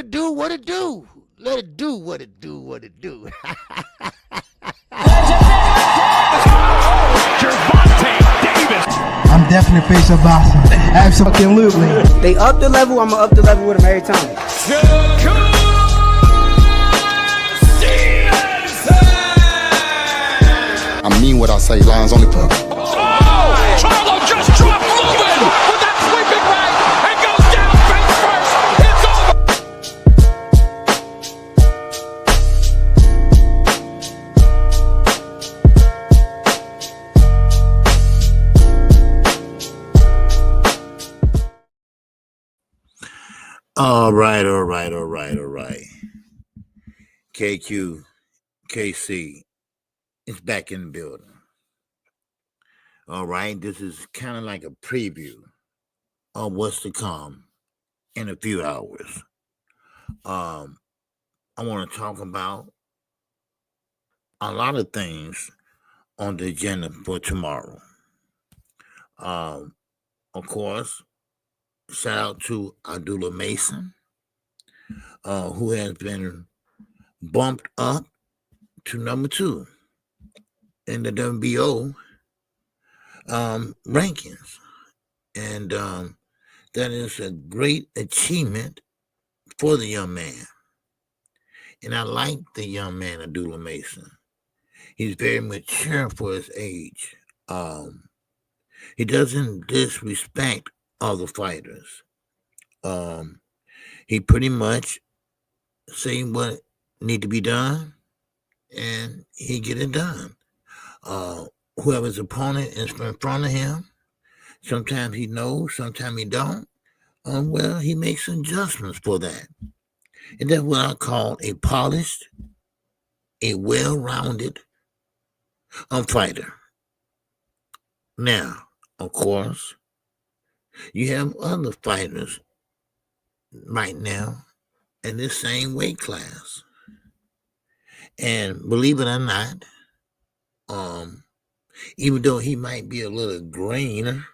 it do, what it do. Let it do what it do, what it do. I'm definitely face of boxing. Absolutely. They up the level, I'ma up the level with them every time. I mean what I say, lines only put. Charlo just dropped Lubin with that sweeping right and goes down face first. It's All right. KQKC is back in the building. All right, this is kind of like a preview of what's to come in a few hours. I want to talk about a lot of things on the agenda for tomorrow. Of course, shout out to Abdullah Mason, who has been bumped up to number 2 in the WBO rankings. And that is a great achievement for the young man. And I like the young man, Abdullah Mason. He's very mature for his age. He doesn't disrespect other fighters. He pretty much say what need to be done, and he get it done. Whoever's opponent is in front of him, sometimes he knows, sometimes he don't. Well, he makes adjustments for that. And that's what I call a polished, a well-rounded fighter. Now, of course, you have other fighters right now in this same weight class. And believe it or not, even though he might be a little greener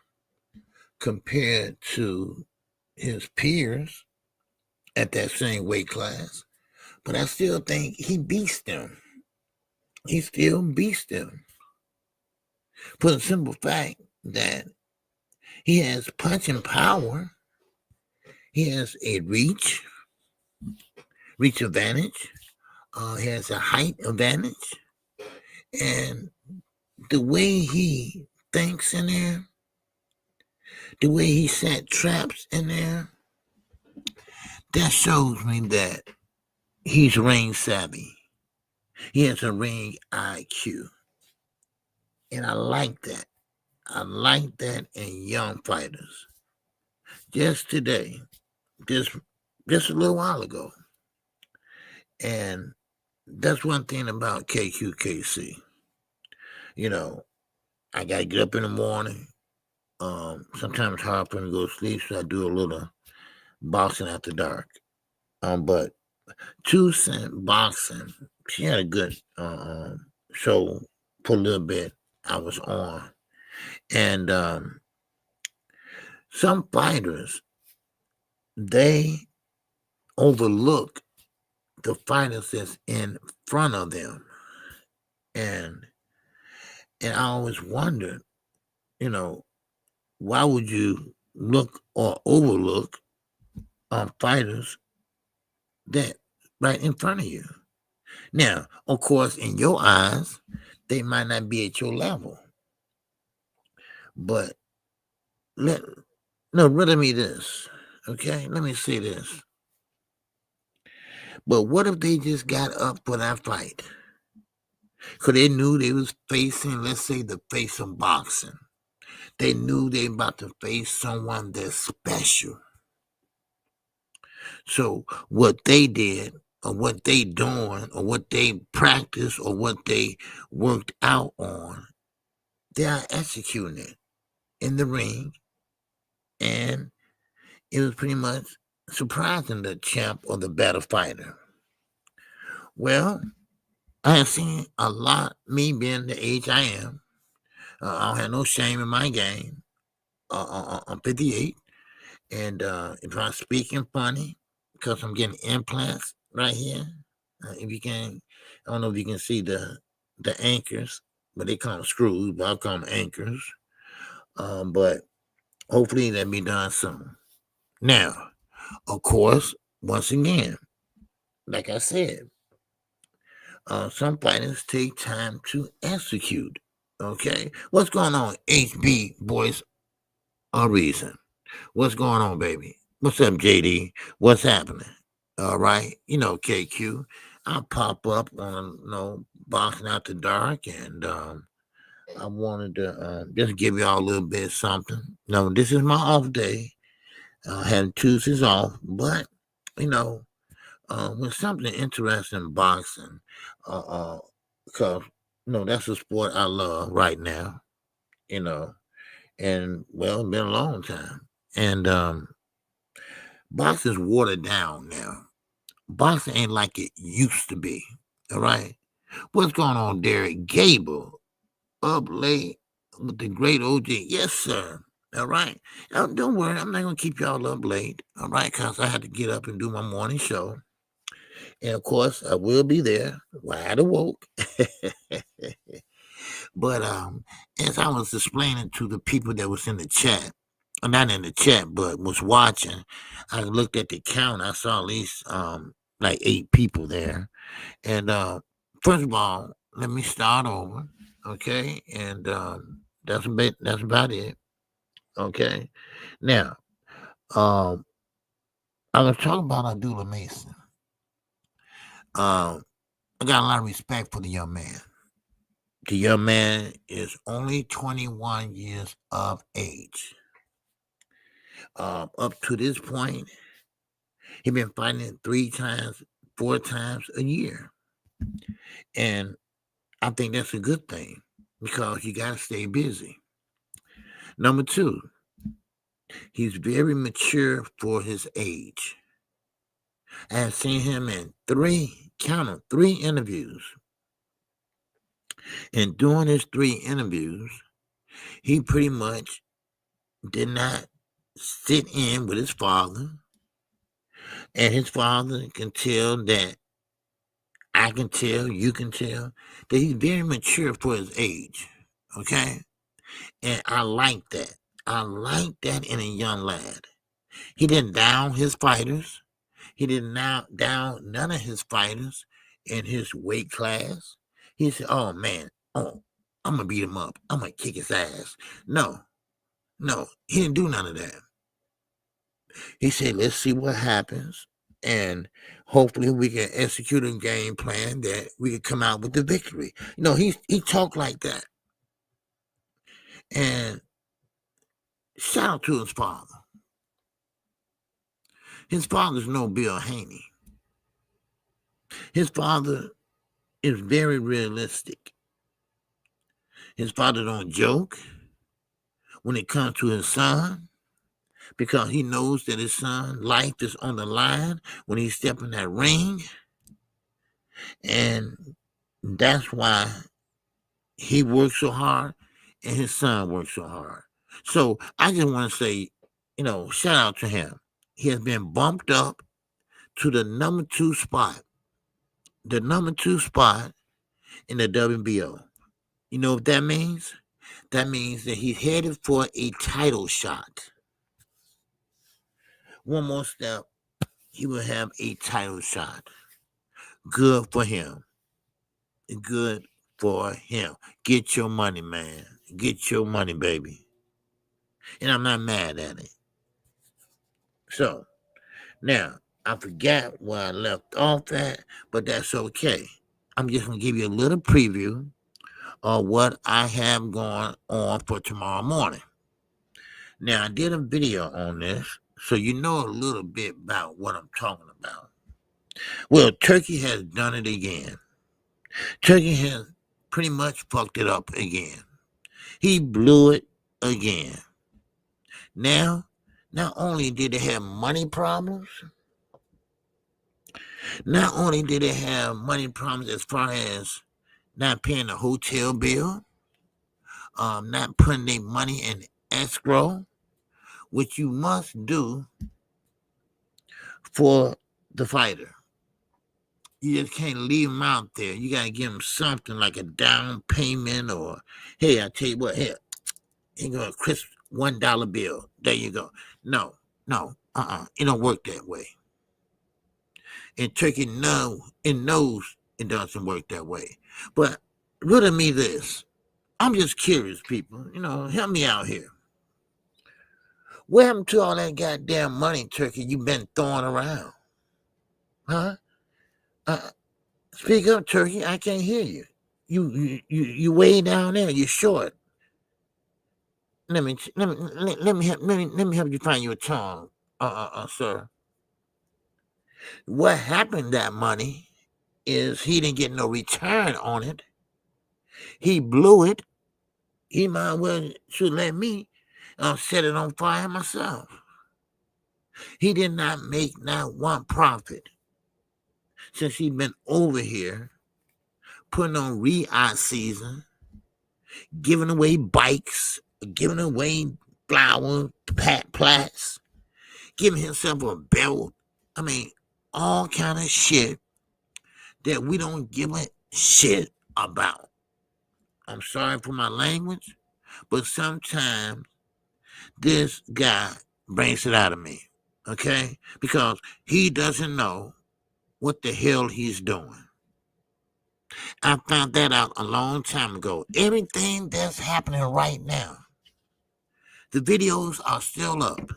compared to his peers at that same weight class, but I still think he beats them. He still beats them. For the simple fact that he has punching power, he has a reach advantage, he has a height advantage, and the way he thinks in there, the way he set traps in there, that shows me that he's ring savvy. He has a ring IQ. And I like that. I like that in young fighters. Just today, just a little while ago. And that's one thing about KQKC. You know, I got to get up in the morning. Sometimes it's hard for me to go to sleep, so I do a little boxing after dark. But 2 Cent Boxing, she had a good show for a little bit I was on. And some fighters, they overlook the fighters that's in front of them. And I always wondered, why would you look or overlook fighters that right in front of you? Now, of course, in your eyes, they might not be at your level. But riddle me this, okay? Let me say this. But what if they just got up for that fight? Because they knew they was facing, let's say, the face of boxing. They knew they about to face someone that's special. So what they did, or what they doing, or what they practiced, or what they worked out on, they are executing it in the ring. And it was pretty much surprising the champ or the better fighter. Well, I have seen a lot, me being the age I am. I don't have no shame in my game. I'm 58. And if I'm speaking funny, because I'm getting implants right here. If you can, I don't know if you can see the anchors, but they call them screws, but I call them anchors. But hopefully that'll be done soon. Now, of course, once again, like I said, some fighters take time to execute. Okay, what's going on, HB boys? A reason. What's going on, baby? What's up, JD? What's happening? All right, KQ. I'll pop up on boxing after dark, and I wanted to just give y'all a little bit of something. No, this is my off day. I had Tuesdays off, but when something interesting in boxing, because that's a sport I love right now. And well, it's been a long time, and boxing's watered down now. Boxing ain't like it used to be. All right, what's going on, Derek Gable? Up late with the great OG. Yes, sir. All right. Now, don't worry. I'm not going to keep y'all up late. All right. Because I had to get up and do my morning show. And of course, I will be there wide awoke. But as I was explaining to the people that was in the chat, not in the chat, but was watching, I looked at the count. I saw at least like 8 people there. And first of all, let me start over. Okay, and that's about it. Okay, now I was talking about Abdullah Mason. I got a lot of respect for the young man. The young man is only 21 years of age. Up to this point, he's been fighting 3 times, 4 times a year, and I think that's a good thing because you got to stay busy. Number 2, he's very mature for his age. I have seen him in 3 interviews. And during his 3 interviews, he pretty much did not sit in with his father. And his father can tell that, I can tell, you can tell, that he's very mature for his age. Okay? And I like that. I like that in a young lad. He didn't down his fighters. He didn't down none of his fighters in his weight class. He said, oh, man, I'm going to beat him up. I'm going to kick his ass. No, he didn't do none of that. He said, let's see what happens. And hopefully we can execute a game plan that we can come out with the victory. He talked like that. And shout out to his father. His father's no Bill Haney. His father is very realistic. His father don't joke when it comes to his son because he knows that his son's life is on the line when he steps in that ring. And that's why he works so hard and his son works so hard. So I just want to say, shout out to him. He has been bumped up to the number 2 spot. The number 2 spot in the WBO. You know what that means? That means that he's headed for a title shot. One more step, he will have a title shot. Good for him. Good for him. Get your money, man. Get your money, baby. And I'm not mad at it. So, now, I forgot where I left off at, but that's okay. I'm just going to give you a little preview of what I have going on for tomorrow morning. Now, I did a video on this, so you know a little bit about what I'm talking about. Well, Turkey has done it again. Turkey has pretty much fucked it up again. He blew it again. Now, not only did they have money problems, not only did they have money problems as far as not paying the hotel bill, not putting their money in escrow, which you must do for the fighter. You just can't leave him out there. You got to give him something like a down payment or, hey, I tell you what, here you go, a crisp $1 bill. There you go. No, it don't work that way. And Turkey knows it doesn't work that way. But riddle me this. I'm just curious, people. Help me out here. What happened to all that goddamn money, Turkey, you've been throwing around? Huh? Speak up, Turkey. I can't hear you. You way down there. You're short. Let me help you find your tongue, sir. What happened to that money is he didn't get no return on it. He blew it. He might well should let me set it on fire myself. He did not make not one profit since he been over here putting on re-out season, giving away bikes, giving away flower plats, giving himself a belt. I mean, all kind of shit that we don't give a shit about. I'm sorry for my language, but sometimes this guy brings it out of me, okay? Because he doesn't know what the hell he's doing. I found that out a long time ago. Everything that's happening right now, the videos are still up.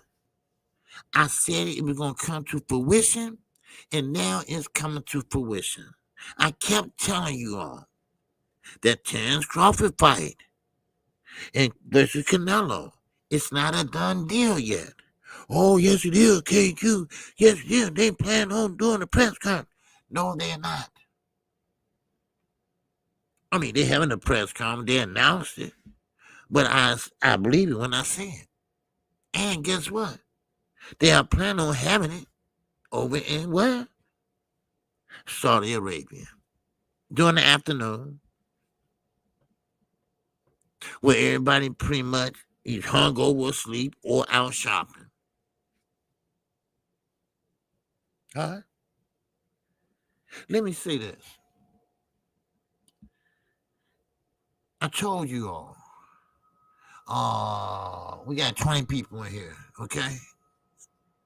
I said it was going to come to fruition, and now it's coming to fruition. I kept telling you all that Terence Crawford fight and versus Canelo, it's not a done deal yet. Oh, yes, it is, KQ. Yes, it is. They plan on doing a press conference. No, they're not. I mean, they're having a press conference. They announced it. But I believe it when I see it. And guess what? They are planning on having it over in where? Saudi Arabia. During the afternoon. Where everybody pretty much is hungover, asleep, or out shopping. Huh? Let me say this. I told you all. We got 20 people in here, okay?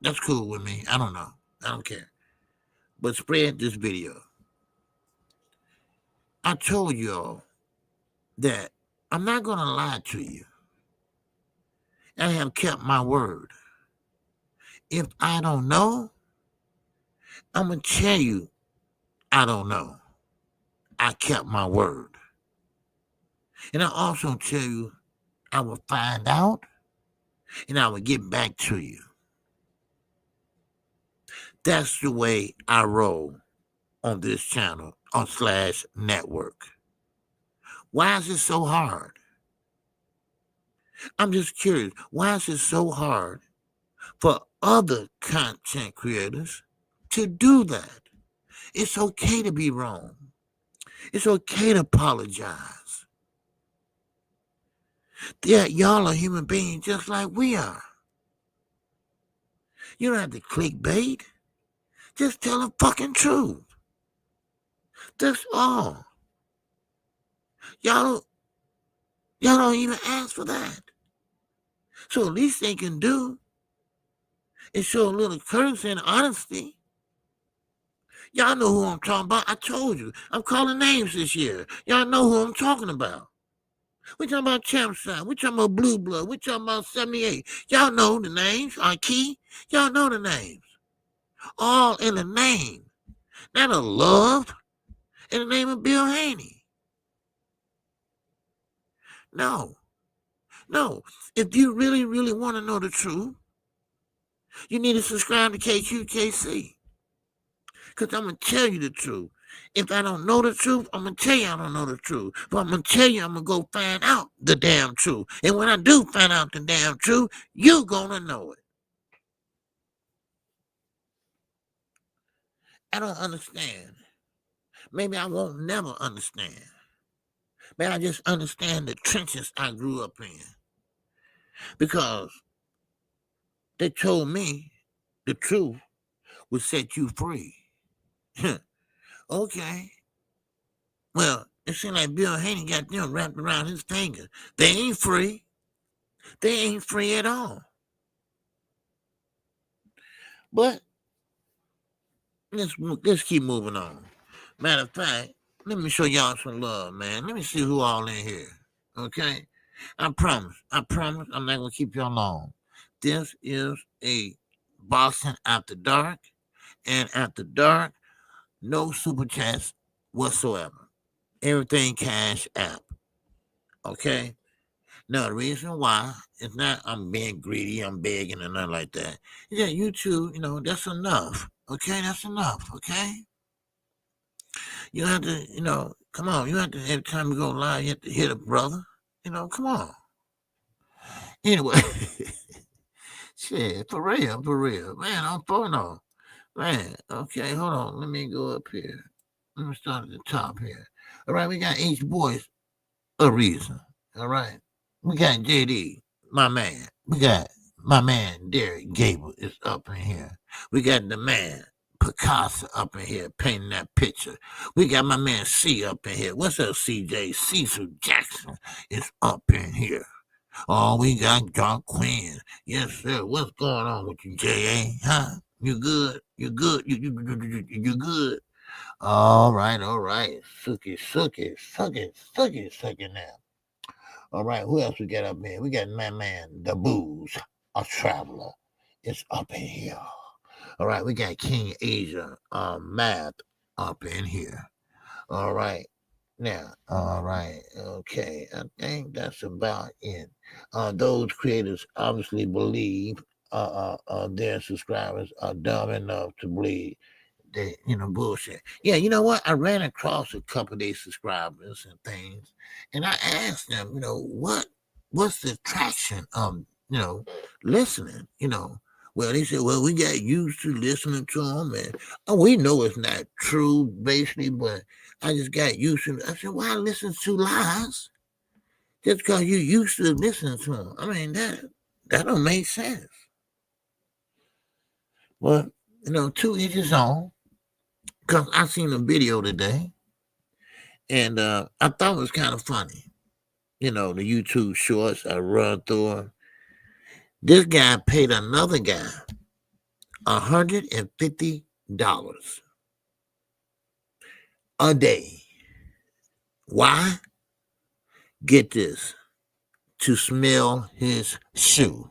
That's cool with me. I don't know. I don't care. But spread this video. I told you all that I'm not going to lie to you. I have kept my word. If I don't know, I'm going to tell you I don't know. I kept my word. And I also tell you I will find out and I will get back to you. That's the way I roll on this channel on /network. Why is it so hard? I'm just curious. Why is it so hard for other content creators to do that? It's okay to be wrong. It's okay to apologize. Yeah, y'all are human beings just like we are. You don't have to clickbait. Just tell the fucking truth. That's all. Y'all don't even ask for that. So at least they can do is show a little courtesy and honesty. Y'all know who I'm talking about. I told you. I'm calling names this year. Y'all know who I'm talking about. We talking about Champ Side. We talking about Blue Blood. We talking about 78. Y'all know the names. Key. Y'all know the names. All in the name. Not a love. In the name of Bill Haney. No. If you really, really want to know the truth, you need to subscribe to KQKC. Because I'm going to tell you the truth. If I don't know the truth, I'm going to tell you I don't know the truth. But I'm going to tell you I'm going to go find out the damn truth. And when I do find out the damn truth, you're going to know it. I don't understand. Maybe I won't never understand. Maybe I just understand the trenches I grew up in. Because they told me the truth will set you free. Okay. Well, it seems like Bill Haney got them wrapped around his finger. They ain't free. They ain't free at all. But let's keep moving on. Matter of fact, let me show y'all some love, man. Let me see who all in here. Okay? I promise, I'm not gonna keep y'all long. This is a boxing after dark, and after dark, no super chats whatsoever. Everything cash app. Okay? Now, the reason why it's not I'm being greedy, I'm begging, and nothing like that. Yeah, YouTube, that's enough. Okay, that's enough. Okay, you have to, come on. You have to every time you go live, you have to hit a brother. Come on. Anyway, shit, for real, man. I'm phoning on, man. Okay, hold on. Let me go up here. Let me start at the top here. All right, we got H Boys a reason. All right. We got JD, my man. We got my man Derek Gable is up in here. We got the man Picasso up in here painting that picture. We got my man C up in here. What's up, CJ? Cecil Jackson is up in here. Oh, we got Dark Queen. Yes, sir. What's going on with you, JA? Huh? You good? You good? You good? All right. Sucky now. All right, who else we got up here? We got my man, the Booze, a traveler. It's up in here. All right, we got King Asia, Math up in here. All right, now, all right, okay. I think that's about it. Those creators obviously believe their subscribers are dumb enough to believe that, bullshit. Yeah, you know what? I ran across a couple of these subscribers and things, and I asked them, what's the traction of, listening, Well, they said, well, we got used to listening to them, and we know it's not true, basically, but I just got used to it. I said, why listen to lies? Just because you used to listening to them. I mean, that don't make sense. Well, to each his own. Because I seen a video today, and I thought it was kind of funny. The YouTube shorts, I run through them. This guy paid another guy $150 a day. Why? Get this. To smell his shoe.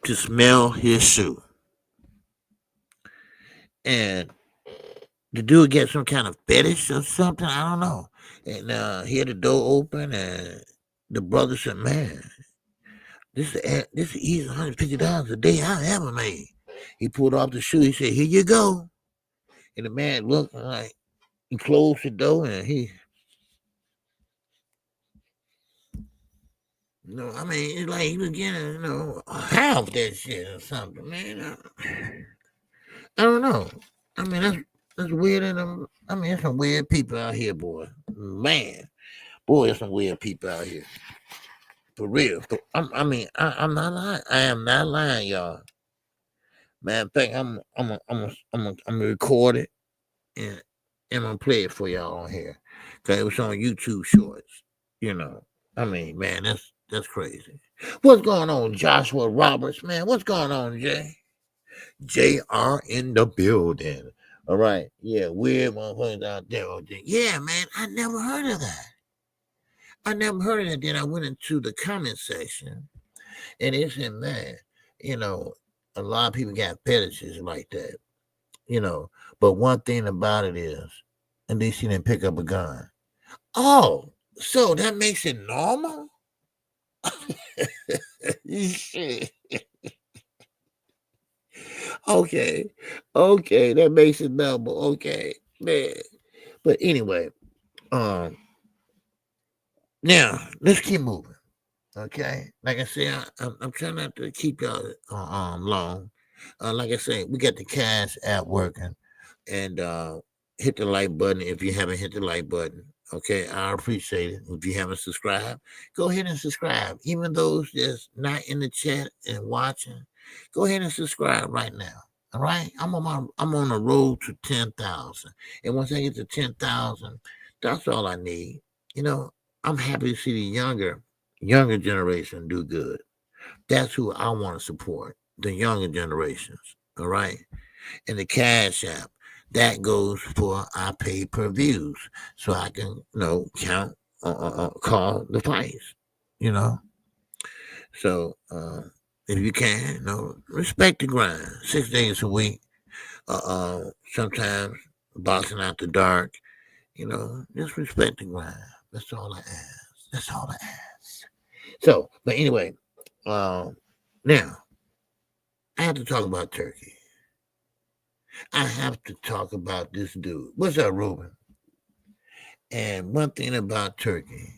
To smell his shoe. And the dude get some kind of fetish or something, I don't know. And he had the door open, and the brother said, man, this is easy $150 a day I ever made. He pulled off the shoe, he said, here you go. And the man looked like he closed the door, and he I mean, it's like he was getting, half that shit or something, man. I don't know. I mean, that's weird. And there's some weird people out here, boy. Man, boy, there's some weird people out here. For real. I'm not lying. I am not lying, y'all. Matter of fact, I'm gonna record it and I'm gonna play it for y'all on here, cause it was on YouTube Shorts. Man, that's crazy. What's going on, Joshua Roberts? Man, what's going on, Jay? JR in the building. All right. Yeah, weird motherfuckers out there. Yeah, man, I never heard of that. Then I went into the comment section, and it said, man, a lot of people got fetishes like that, But one thing about it is, at least he didn't pick up a gun. Oh, so that makes it normal? Okay, that makes it normal. Okay, man. But anyway, now let's keep moving. Okay, like I said, I'm trying not to keep y'all long. Like I said, we got the cash app working, and hit the like button if you haven't hit the like button. Okay, I appreciate it. If you haven't subscribed, go ahead and subscribe. Even those that's not in the chat and watching, go ahead and subscribe right now. All right, I'm on the road to 10,000, and once I get to 10,000, that's all I need. You know, I'm happy to see the younger generation do good. That's who I want to support, the younger generations. All right, and the Cash App. That goes for our pay-per-views, so I can, count, call the fights, you know. So if you can, respect the grind. 6 days a week. Sometimes boxing after dark. Just respect the grind. That's all I ask. That's all I ask. So, but anyway, now I have to talk about Turkey. I have to talk about this dude. What's up, Ruben? And one thing about Turkey,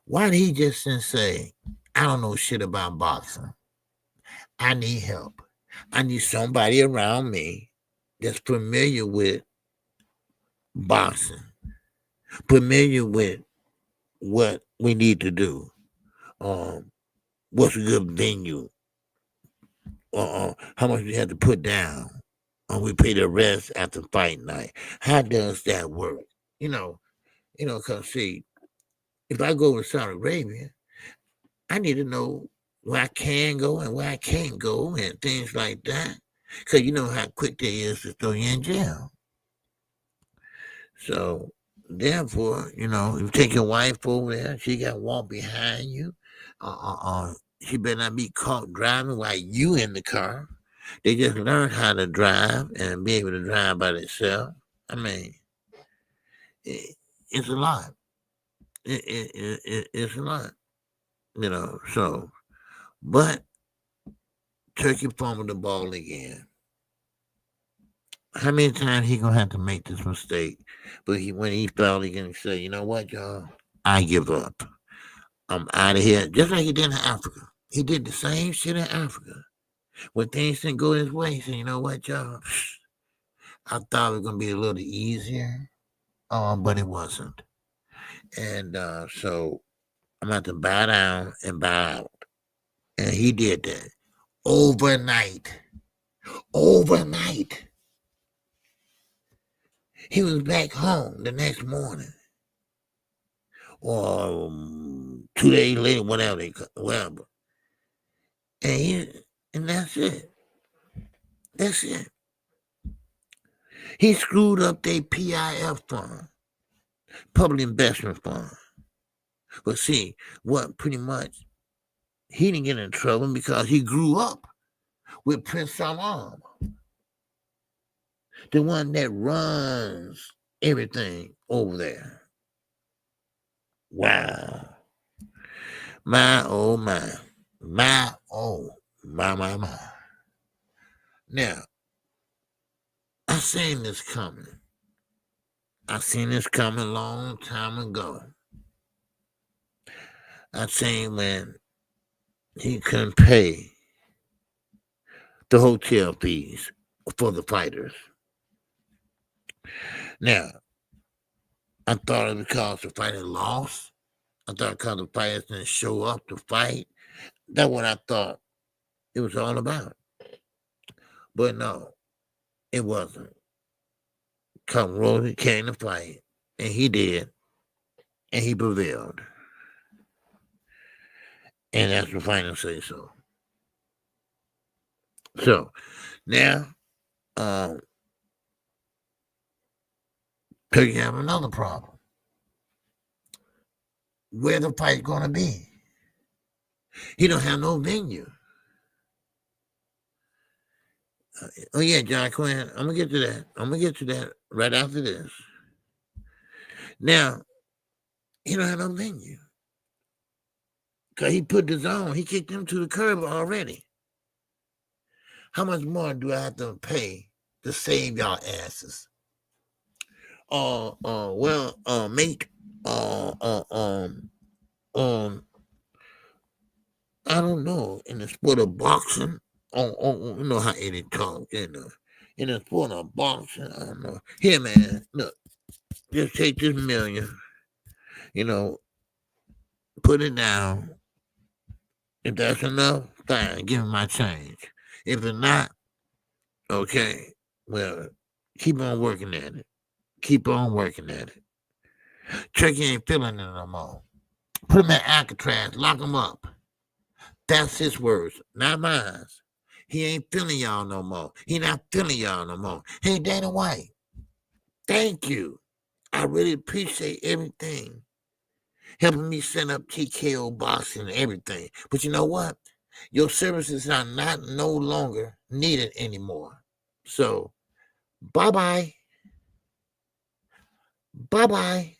why did he just say, I don't know shit about boxing. I need help. I need somebody around me that's familiar with boxing, familiar with what we need to do. What's a good venue? How much we have to put down? We pay the rest after fight night. How does that work? Because see, if I go to Saudi Arabia, I need to know where I can go and where I can't go and things like that. Because you know how quick they is to throw you in jail. So, therefore, you take your wife over there, she got to walk behind you. She better not be caught driving while you in the car. They just learn how to drive and be able to drive by themselves. I mean, it's a lot. It's a lot. So, but Turkey fumbled the ball again. How many times he gonna have to make this mistake? But when he felt, he gonna say, you know what, y'all? I give up. I'm out of here. Just like he did in Africa. He did the same shit in Africa. When things didn't go his way, he said, you know what, y'all? I thought it was gonna be a little easier, but it wasn't. And so I'm gonna have to bow down and bow out. And he did that overnight. Overnight. He was back home the next morning. Or 2 days later, whatever. And that's it. That's it. He screwed up their PIF fund, public investment fund. But see, what pretty much, he didn't get in trouble because he grew up with Prince Salman, the one that runs everything over there. Wow. My, oh, my. My, oh, my. Now, I seen this coming. I seen this coming a long time ago. I seen when he couldn't pay the hotel fees for the fighters. Now, I thought it was because the fighter lost. I thought because the fighters didn't show up to fight. That's what I thought it was all about. But no, it wasn't. Come Rosie came to fight, and he did, and he prevailed. And that's the final say so. So, now, Turkey have another problem. Where the fight going to be? He don't have no venue. Oh, yeah, John Quinn, I'm going to get to that. I'm going to get to that right after this. Now, he don't have no venue. Because he put the zone. He kicked them to the curb already. How much more do I have to pay to save y'all asses? Mate, I don't know, in the sport of boxing, you know how Eddie talk, in the sport of boxing, I don't know. Here, man, look, Just take this million, put it down. If that's enough, fine, give me my change. If it's not, okay, well, keep on working at it. Keep on working at it. Turkey ain't feeling it no more. Put him in Alcatraz, lock him up. That's his words, not mine. He ain't feeling y'all no more. He not feeling y'all no more. Hey, Dana White, thank you. I really appreciate everything. Helping me set up TKO boxing and everything. But you know what? Your services are no longer needed anymore. So, bye-bye. Bye-bye.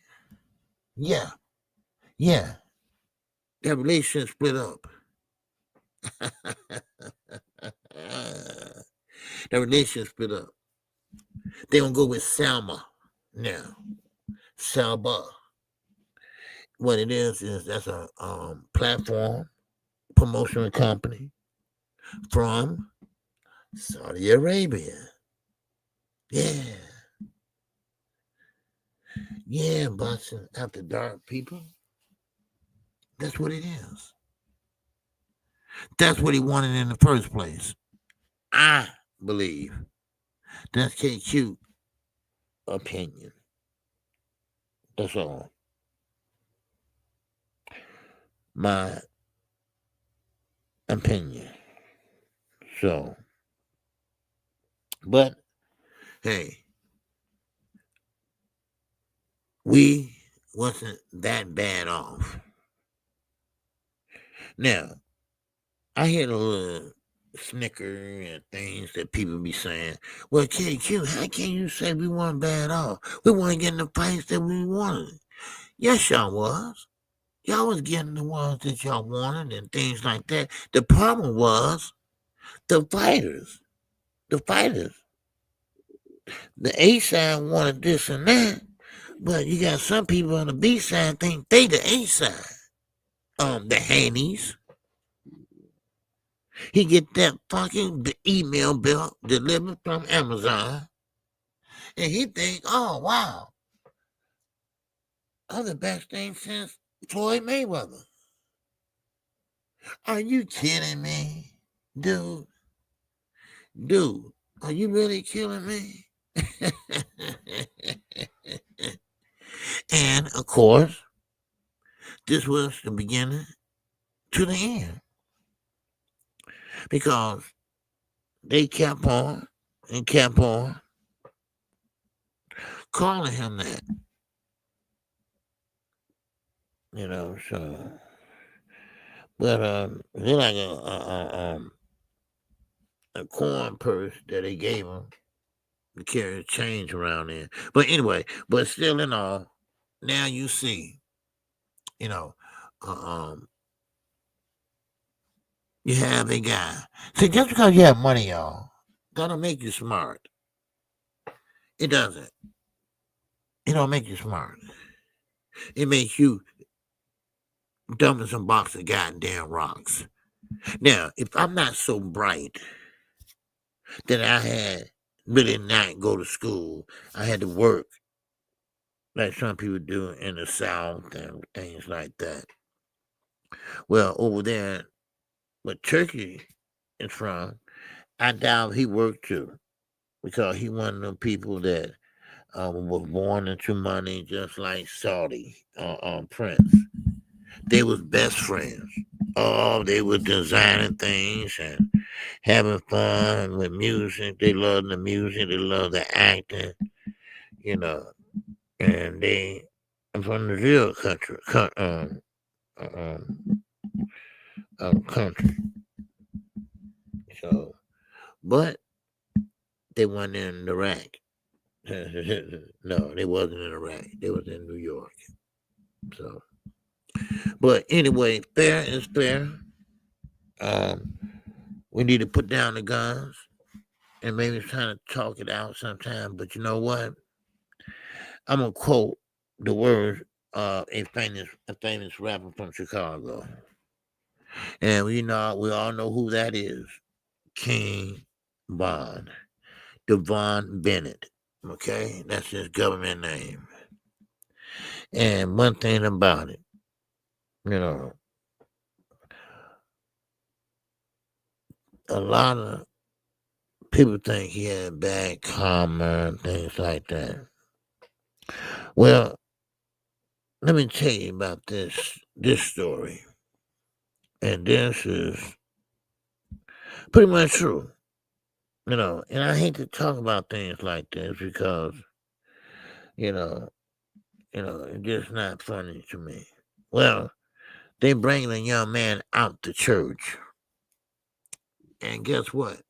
Yeah. That relationship split up. That relationship split up. They gonna go with Selma now. Selma. What it is that's a platform promotional company from Saudi Arabia. Yeah, boxing after dark, people. That's what it is. That's what he wanted in the first place. I believe. That's KQ opinion. That's all. My opinion. So, but hey, we wasn't that bad off. Now, I hear a little snicker and things that people be saying. Well, KQ, how can you say we weren't bad off? We weren't getting the fights that we wanted. Yes, y'all was. Y'all was getting the ones that y'all wanted and things like that. The problem was the fighters. The fighters. The A side wanted this and that, but you got some people on the B side think they the A side. The Hannies. He get that fucking email bill delivered from Amazon, and he think, oh wow, I'm the best thing since Floyd Mayweather. Are you kidding me, dude? Dude, are you really killing me? And of course, this was the beginning to the end, because they kept on and kept on calling him that. So, but they're like a corn purse that they gave him to carry change around in. But anyway, but still in all, now you see, you have a guy. See, just because you have money, y'all, that don't make you smart. It doesn't. It don't make you smart. It makes you dumping some box of goddamn rocks. Now, if I'm not so bright that I had really not go to school, I had to work like some people do in the South and things like that. Well, over there, where Turkey is from, I doubt he worked too, because he one of them people that was born into money, just like Saudi Prince. They was best friends. Oh, they were designing things and having fun with music. They loved the music. They loved the acting, and they from the real country. Country. So, but they weren't in Iraq. No, they wasn't in Iraq. They was in New York. So, but anyway, fair is fair. We need to put down the guns and maybe try to talk it out sometime. But you know what? I'm gonna quote the words of a famous rapper from Chicago, and we all know who that is. King Von, Devon Bennett. Okay, that's his government name. And one thing about it, you know, a lot of people think he had bad karma and things like that. Well, let me tell you about this story. And this is pretty much true. You know, and I hate to talk about things like this because, you know, it's just not funny to me. Well, they bringing a young man out to church. And guess what?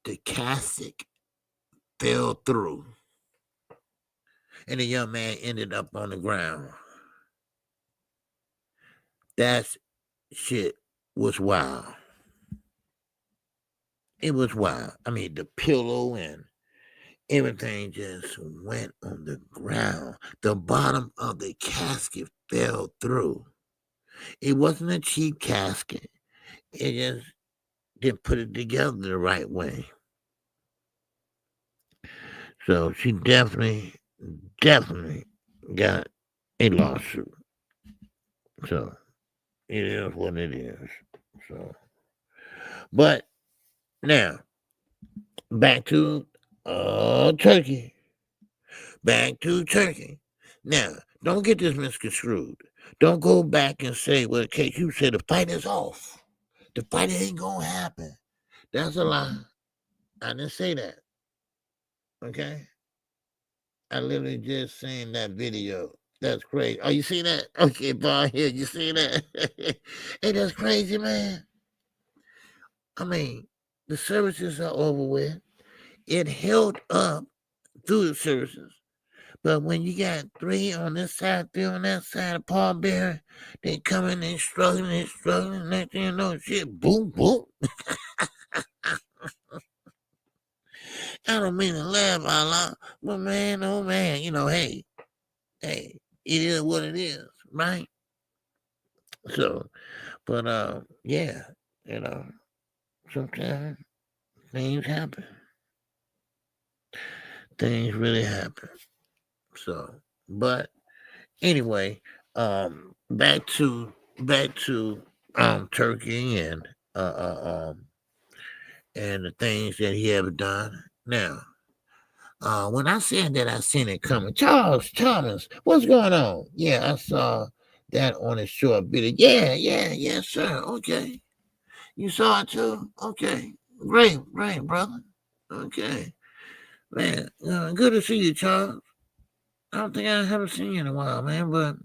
The casket fell through. And the young man ended up on the ground. That shit was wild. It was wild. I mean, the pillow and everything just went on the ground. The bottom of the casket fell through. It wasn't a cheap casket. It just didn't put it together the right way. So she definitely got a lawsuit. So it is what it is. So, but now back to Turkey. Back to Turkey. Now, don't get this misconstrued. Don't go back and say, well, KQ said the fight is off. The fight ain't gonna happen. That's a lie. I didn't say that. Okay? I literally just seen that video. That's crazy. Oh, you see that? Okay, Paul, here, you see that? Hey, that's crazy, man. I mean, the services are over with. It held up through the services. But when you got three on this side, three on that side of Paul Bear, they coming and struggling, next thing you know, shit, boom, boom. I don't mean to laugh out loud, but man, oh man, hey, it is what it is, right? So, but yeah, sometimes things happen. Things really happen. So, but anyway, back to Turkey and the things that he ever done. Now, when I said that I seen it coming, Charles Thomas, what's going on? Yeah, I saw that on a short video. Yes, sir. Okay, you saw it too. Okay, great, brother. Okay, man, good to see you, Charles. I don't think I haven't seen you in a while, man, but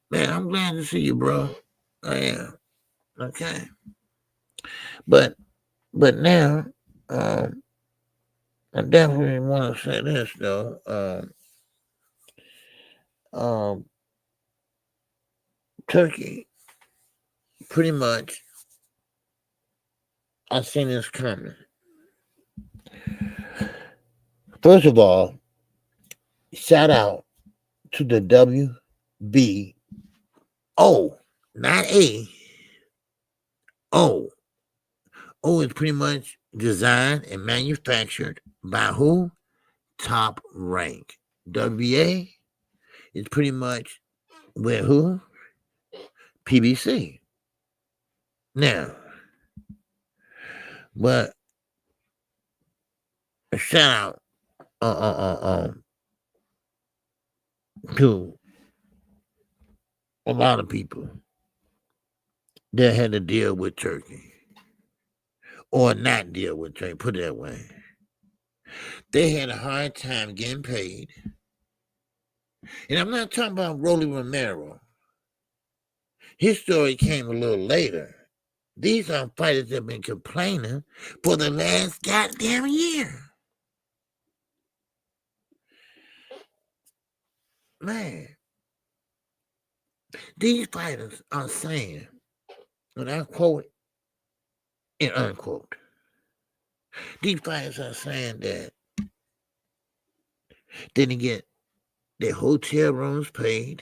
man, I'm glad to see you, bro. I am. Okay. But now, I definitely want to say this though. Turkey, pretty much, I seen this coming. First of all, shout out to the WBO, not A. O. O is pretty much designed and manufactured by who? Top Rank. WA is pretty much with who? PBC. Now, but a shout out to a lot of people that had to deal with Turkey. Or not deal with Turkey, put it that way. They had a hard time getting paid. And I'm not talking about Rolly Romero. His story came a little later. These are fighters that have been complaining for the last goddamn year. Man, these fighters are saying, and I quote and unquote, these fighters are saying that they didn't get their hotel rooms paid.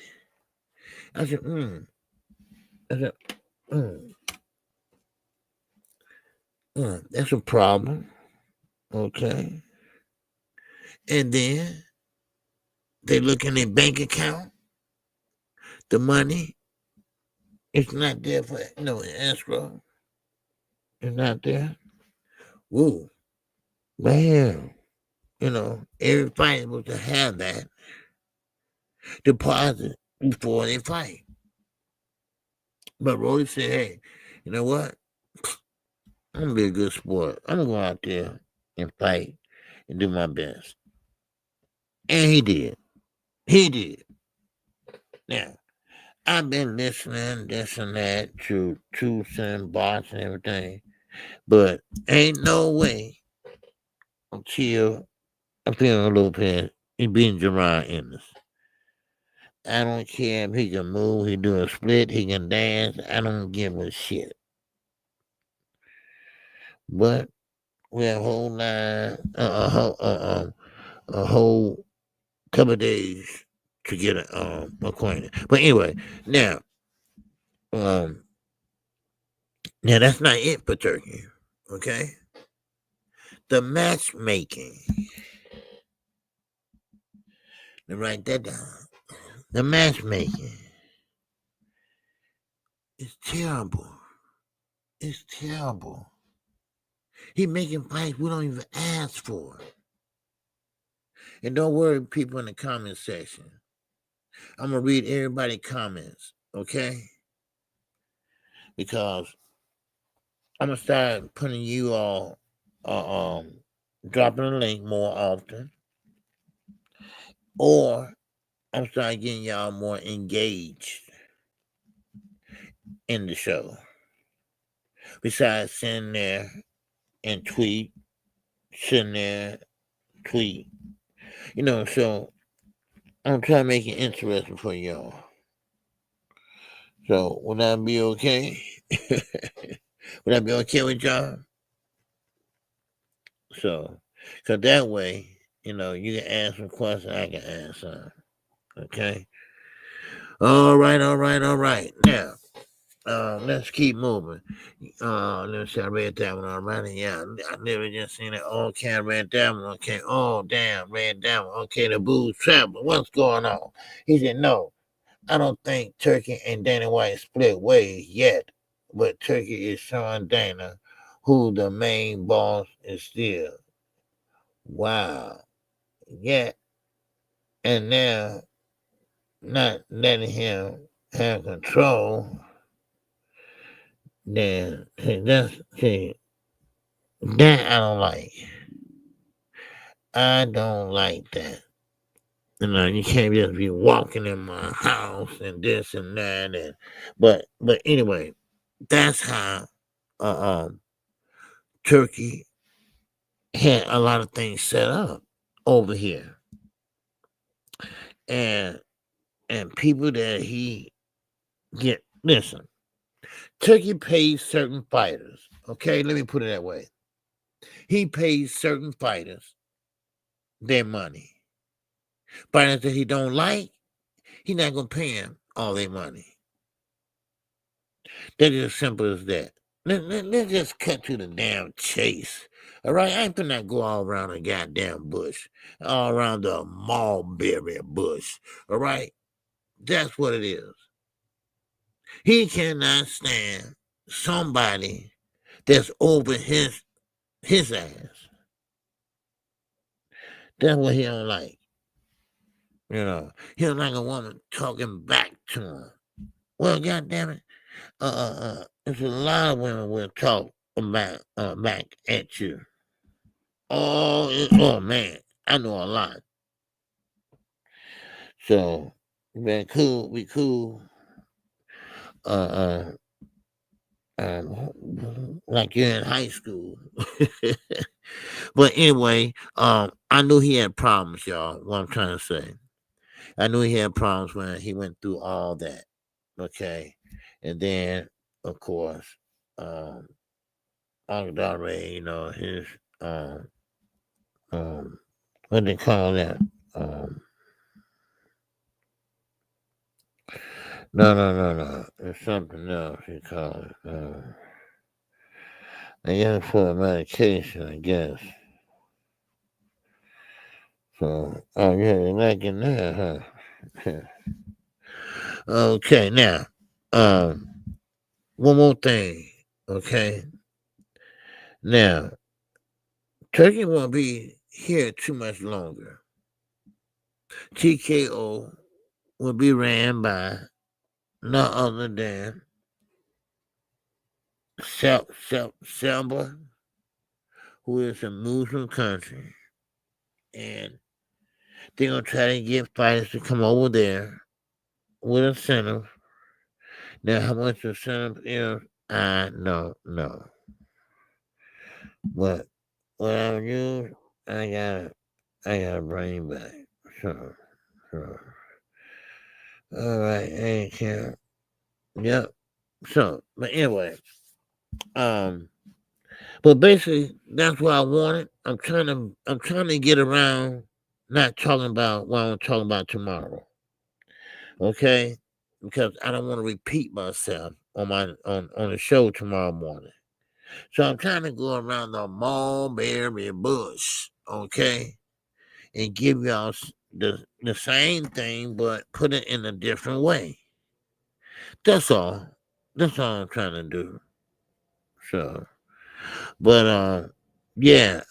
I said, that's a problem. Okay. And then they look in their bank account The money, it's not there for escrow. It's not there. Woo, man. Every fight is supposed to have that deposit before they fight. But Rolly said, hey, you know what? I'm gonna be a good sport. I'm gonna go out there and fight and do my best. And he did. He did. Now, I've been listening this and that to Tucson, bots and everything, but ain't no way until I'm feeling a little pissed. He beating Jerron Ennis. I don't care if he can move, he do a split, he can dance. I don't give a shit. But we have a whole line, a whole couple of days to get acquainted. But anyway, now that's not it for Turkey. Okay, the matchmaking. Let me write that down. The matchmaking is terrible. It's terrible. He making fights we don't even ask for. And don't worry, people in the comment section. I'm gonna read everybody's comments, okay? Because I'm gonna start putting you all, dropping a link more often, or I'm starting getting y'all more engaged in the show. Besides sitting there and tweet, sitting there, tweet, so I'm trying to make it interesting for y'all. So would that be okay? Would that be okay with y'all? So that way, you can ask some questions, I can answer. Okay. All right. Now, let's keep moving. Let's see, I read that one already. Yeah, I never just seen it. Okay, I read that one. Okay. Oh, damn, read that one. Okay, the booze traveler. What's going on? He said, no, I don't think Turkey and Dana White split ways yet, but Turkey is showing Dana who the main boss is still. Wow. Yeah. And now, not letting him have control, then that I don't like. I don't like that. You can't just be walking in my house and this and that, but anyway, that's how Turkey had a lot of things set up over here, and people that he listen. Turkey pays certain fighters. Okay, let me put it that way. He pays certain fighters their money. Fighters that he don't like, he's not gonna pay him all their money. That's as simple as that. Let's just cut to the damn chase. All right, I ain't finna go all around the goddamn bush, all around the mulberry bush. All right, that's what it is. He cannot stand somebody that's over his ass. That's what he don't like. He don't like a woman talking back to him. Well, goddamn it, there's a lot of women will talk about back at you. Oh man, I know a lot. So, be cool. Like you're in high school. But anyway, I knew he had problems, y'all. What I'm trying to say, I knew he had problems when he went through all that. Okay, and then of course, Agdare, his what they call that? No. It's something else he called it. I guess for medication, I guess. So, oh yeah, you're not getting that, huh? Okay, now, one more thing. Okay, now Turkey won't be here too much longer. TKO will be ran by none other than Selma, who is a Muslim country, and they're gonna try to get fighters to come over there with incentive. Now, how much incentive is, I don't know, but whatever you, I gotta bring back. So, so. All right, hey Kim. Yep. So, but anyway, um, but basically that's what I wanted. I'm trying to get around not talking about what I'm talking about tomorrow. Okay, because I don't want to repeat myself on the show tomorrow morning. So I'm trying to go around the mulberry bush. Okay, and give y'all the same thing, but put it in a different way. That's all. That's all I'm trying to do. So, but yeah,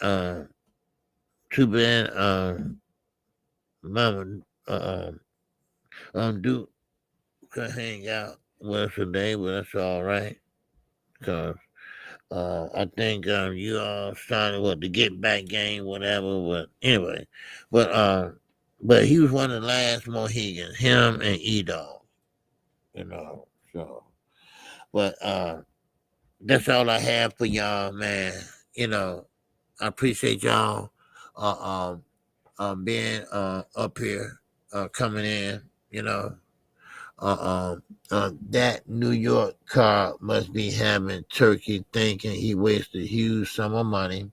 too bad. Mama, Duke could hang out with us today, but that's all right. Cause I think you all started what the get back game, whatever. But anyway, but but he was one of the last Mohegans, him and E Dog, you know. So, but that's all I have for y'all, man. You know, I appreciate y'all being up here, coming in, you know. That New York car must be having Turkey thinking he wasted huge sum of money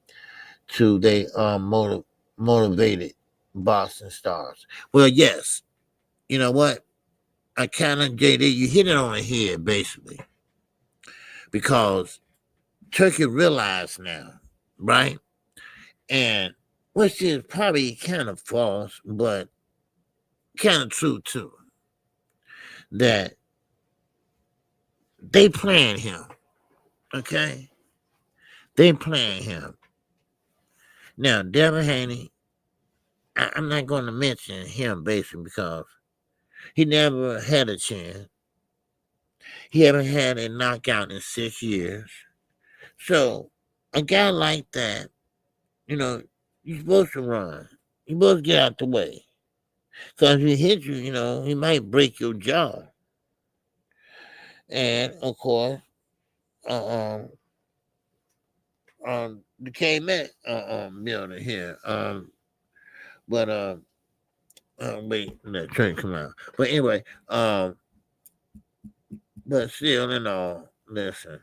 to they motivated Boston stars. Well, yes, you know what? I kind of, JD, you hit it on the head, basically, because Turkey realized now, right? And which is probably kind of false, but kind of true too, that they playing him. Okay, they playing him. Now, Devin Haney, I'm not going to mention him basically because he never had a chance. He haven't had a knockout in 6 years. So a guy like that, you know, you're supposed to run. You're supposed to get out the way. Because if he hits you, you know, he might break your jaw. And of course, uh, the KMet building here. But wait, let train come out. But anyway, but still, in all, listen,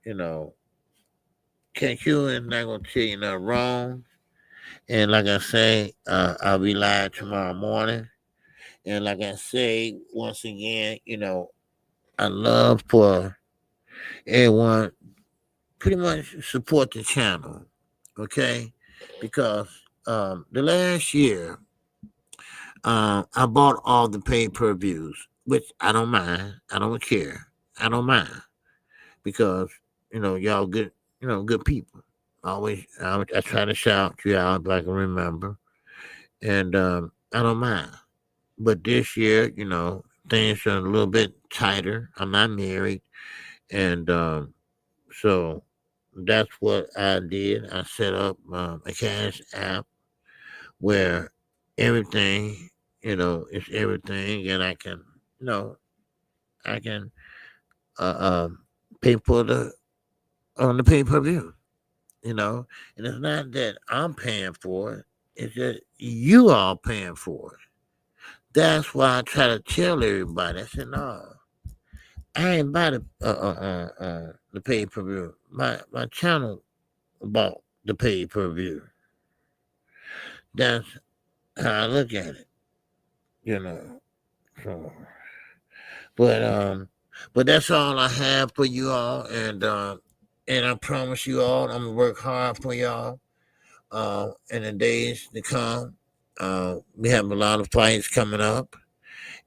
you know, KQ is not gonna tell you nothing wrong. And like I say, I'll be live tomorrow morning. And like I say, once again, you know, I love for everyone pretty much support the channel, okay? Because the last year, I bought all the pay-per-views, which I don't mind. I don't care. I don't mind because you know y'all good, you know, good people. I try to shout you out if I can remember, and I don't mind. But this year, you know, things are a little bit tighter. I'm not married, and so that's what I did. I set up a cash app where everything, you know, is everything, and I can, you know, I can pay for the on the pay per view, you know, and it's not that I'm paying for it; it's that you all paying for it. That's why I try to tell everybody. I said, no, I ain't buy the pay per view. My channel bought the pay per view. That's how I look at it, you know. So, but that's all I have for you all, and I promise you all, I'm gonna work hard for y'all. In the days to come, we have a lot of fights coming up,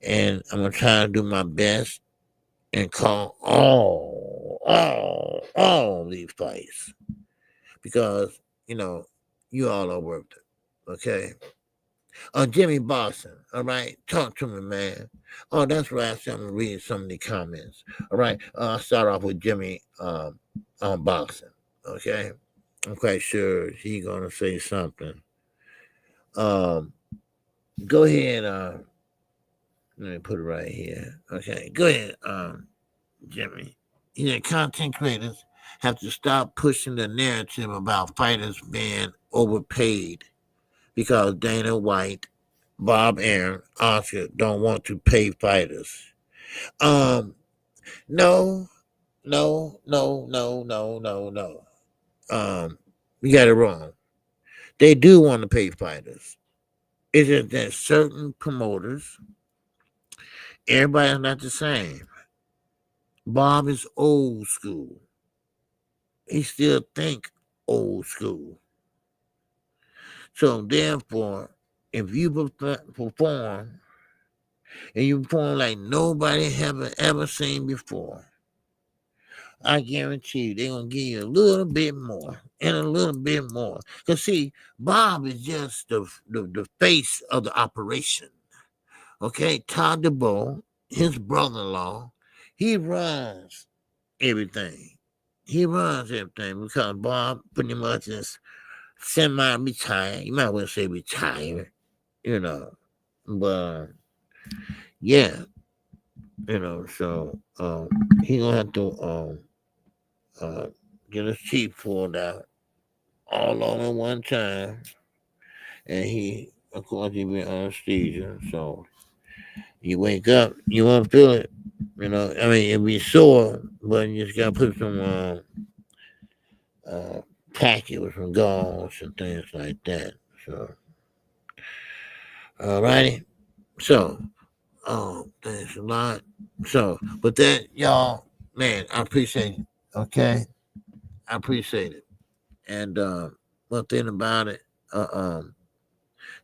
And I'm gonna try to do my best and call all these fights because you all are worth it. Okay. Jimmy Boston, all right, talk to me, man. Oh, that's right. So I'm reading some of the comments. All right, I'll start off with Jimmy on boxing. Okay, I'm quite sure he's gonna say something. Um, go ahead. Let me put it right here. Okay, go ahead, Jimmy. Content creators have to stop pushing the narrative about fighters being overpaid because Dana White, Bob Arum, Oscar don't want to pay fighters. No, no, no, no, no, no, no. You got it wrong. They do want to pay fighters. It's just that certain promoters, everybody's not the same. Bob is old school. He still think old school. So therefore, if you perform and you perform like nobody have ever seen before, I guarantee you they're gonna give you a little bit more and a little bit more. Cause see, Bob is just the face of the operation. Okay, Todd DeBow, his brother-in-law, he runs everything. He runs everything because Bob pretty much is semi-retired. You might well say retired, But yeah, so he gonna have to get his teeth pulled out all on at one time, and he, of course, he been anesthesia. So you wake up, you won't feel it. I mean, it'll be sore, but you just gotta put some packet with some gauze and things like that. So, alrighty. So, thanks a lot. So, but that y'all, man, I appreciate it. Okay, I appreciate it. And one thing about it,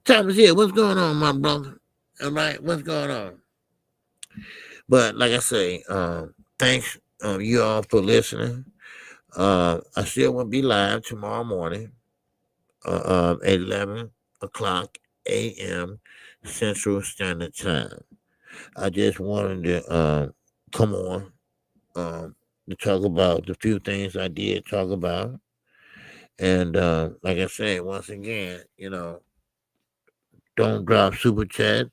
Thomas here, what's going on, my brother? All right, what's going on? But like I say, thanks you all for listening. I still will be live tomorrow morning, at 11 o'clock a.m. Central Standard Time. I just wanted to come on to talk about the few things I did talk about. And like I said, once again, don't drop super chat.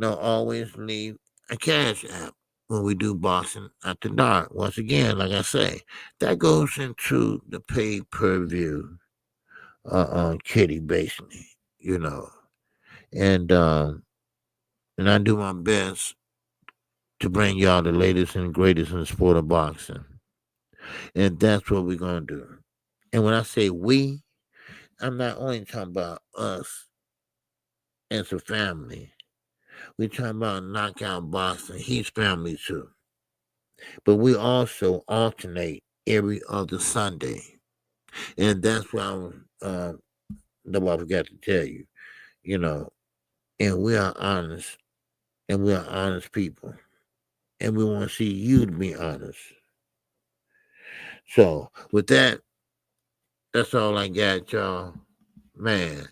Always leave a cash app when we do boxing after dark. Once again, like I say, that goes into the pay per view kitty basically, and I do my best to bring y'all the latest and greatest in the sport of boxing, and that's what we're gonna do. And when I say we, I'm not only talking about us as a family. We're talking about knockout boxing. He's family too. But we also alternate every other Sunday. And that's what I forgot to tell you, and we are honest, and we are honest people. And we want to see you to be honest. So with that, that's all I got, y'all. Man,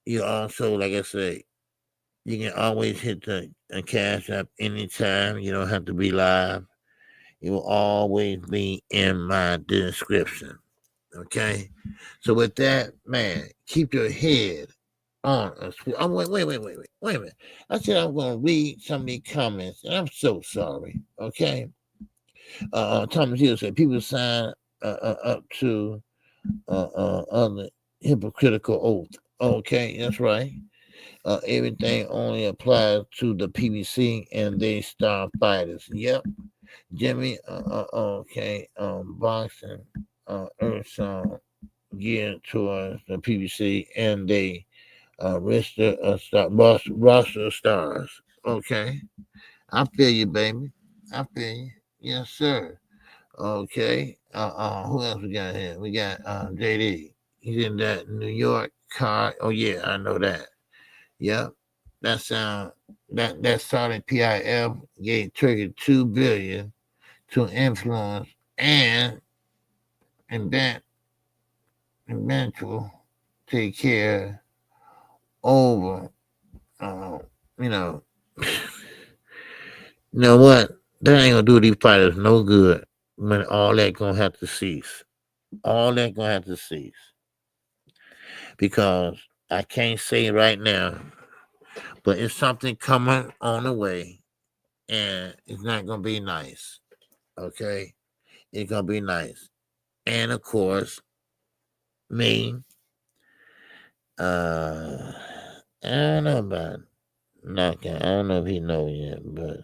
you also, like I say, you can always hit the cash app anytime. You don't have to be live. It will always be in my description. Okay? So with that, man, keep your head on us. Oh, wait a minute. I said I'm going to read some of these comments, and I'm so sorry. Okay? Thomas Hill said people sign up to other hypocritical oath. Okay, that's right. Everything only applies to the PBC and they star fighters. Yep. Jimmy, okay, boxing, earth song geared towards the PBC and they roster of stars. Okay. I feel you, baby. I feel you. Yes, sir. Okay. Who else we got here? We got JD. He's in that New York car. Oh yeah, I know that. Yep. that Saudi PIF gave Turkey $2 billion to influence and eventual take care over. You know what? That ain't gonna do these fighters no good. When all that gonna have to cease. All that gonna have to cease. Because I can't say right now, but it's something coming on the way, and it's not gonna be nice. Okay, it's gonna be nice, and of course, me. I don't know about knocking. I don't know if he knows yet, but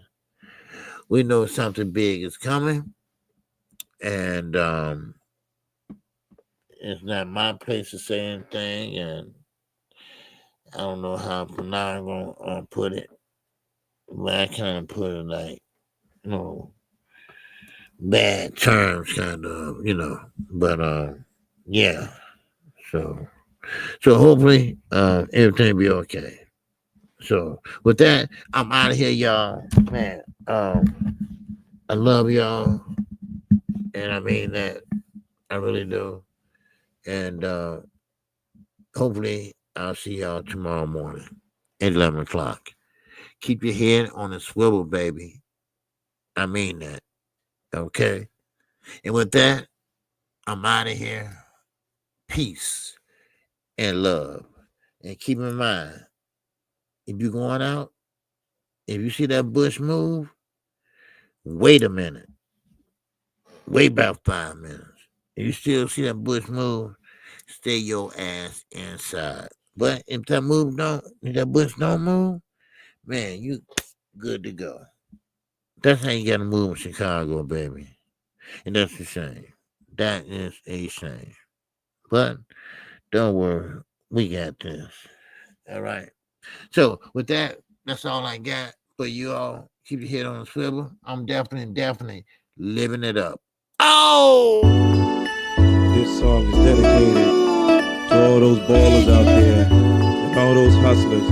we know something big is coming, and it's not my place to say anything, and I don't know how I'm gonna put it, but I kind of put it like, bad terms, kind of, but yeah. So hopefully, everything be okay. So with that, I'm out of here, y'all. Man, I love y'all, and I mean that. I really do. And hopefully I'll see y'all tomorrow morning at 11 o'clock. Keep your head on a swivel, baby. I mean that. Okay? And with that, I'm out of here. Peace and love. And keep in mind, if you're going out, if you see that bush move, wait a minute. Wait about 5 minutes. If you still see that bush move, stay your ass inside. But if that bush don't move, man, you good to go. That's how you gotta move in Chicago, baby. And that's a shame. That is a shame. But don't worry, we got this. All right. So with that, that's all I got for you all. Keep your head on the swivel. I'm definitely living it up. Oh! This song is dedicated to all those ballers out there and all those hustlers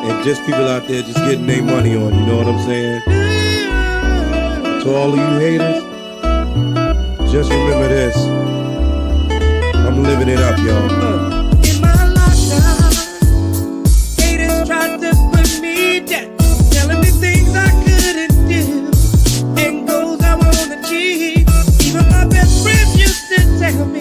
and just people out there just getting their money on, you know what I'm saying? To all of you haters, just remember this. I'm living it up, y'all. In my lifetime, haters tried to put me down, telling me things I couldn't do and goals I won't achieve. Even my best friends used to tell me